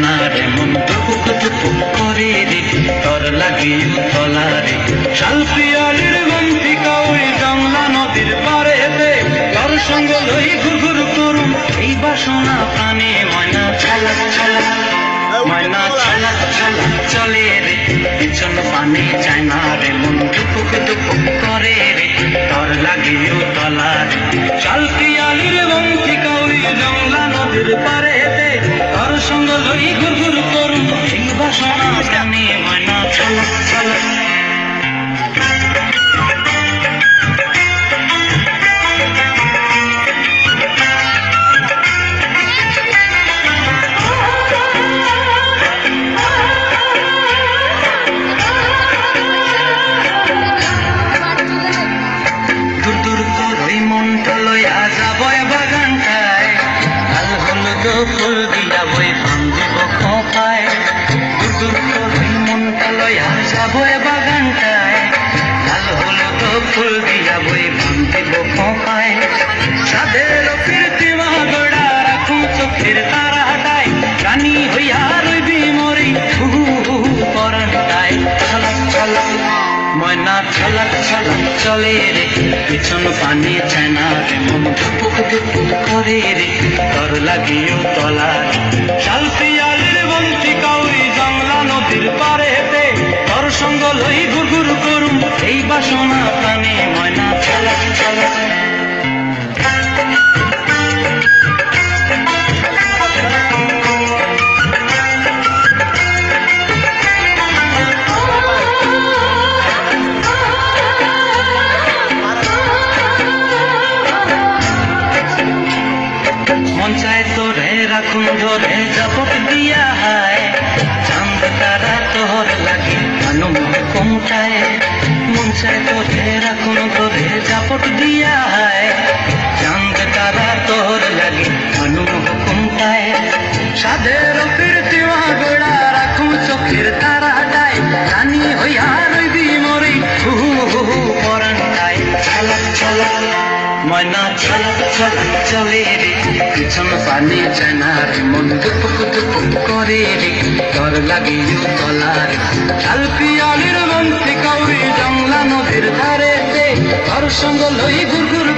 না রে মন দুপুক দুপুক করে রে তোর লাগি তলা রে শালপিয়ালির বন্তিকা ওই জংলা নদীর পারেতে তোর সঙ্গ লই ঘুরঘুর করুম এই বাসনা প্রাণে ময়না ছলাক ছলাক ময়না ছলাক ছলাক চলে রে পিছন পানে চায় না রে মন দুপুক দুপুক করে রে তোর লাগি তলা রে শালপিয়ালির বন্তিকা ওই জংলা নদীর পারেতে তোর সঙ্গ লই ঘুরঘুর করুম এই বাসনা প্রাণে ময়না ছলাক ছলাক ফুল দিয়া বই ভাঙিব খোপায় দূর করে মনটা লয়া যাব বাগানটায় লাল হলুদ ফুল দিয়া বই ভাঙিব খোপায় সাদের কীর্তি মাগড়া রাখুন চোখের তারা হাটায় রানী হইয়া রইবি মরি পরানটায় ছলাক ছলাক ময়না ছলাক ছলাক চলে রে পিছন পানি চায় না রে মন ধুপুক ধুপুক করে রে তোর লাগিও তলা শালপিয়ালির বন্তিকা ওই জংলা নদীর পারেতে তোর সঙ্গ লই ঘুরঘুর করুম এই বাসনা প্রাণে ময়না ছলাক ছলাক রাখুন ধরে জাপট দিয়া হায় চাঁদ তারা তোর লাগে আনুম কমটায় মন চায় তোরে রাখুন ধরে জাপট দিয়া হায় চাঁদ তারা তোর লাগে আনুম কমটায় সাদের কীর্তি মাগড়া রাখুন চোখের তারা হাটায় রানী হইয়া রইবি মরি পরানটায় ছলাক ছলাক ময়না ছলাক ছলাক চলে রে পিছন পানি চায় না রে মন দুপুক দুপুক করে রে তোর লাগিও তলা রে শালপিয়ালির বন্তিকা ওই জংলা নদীর ধারেতে তোর সঙ্গ লই ঘুরঘুর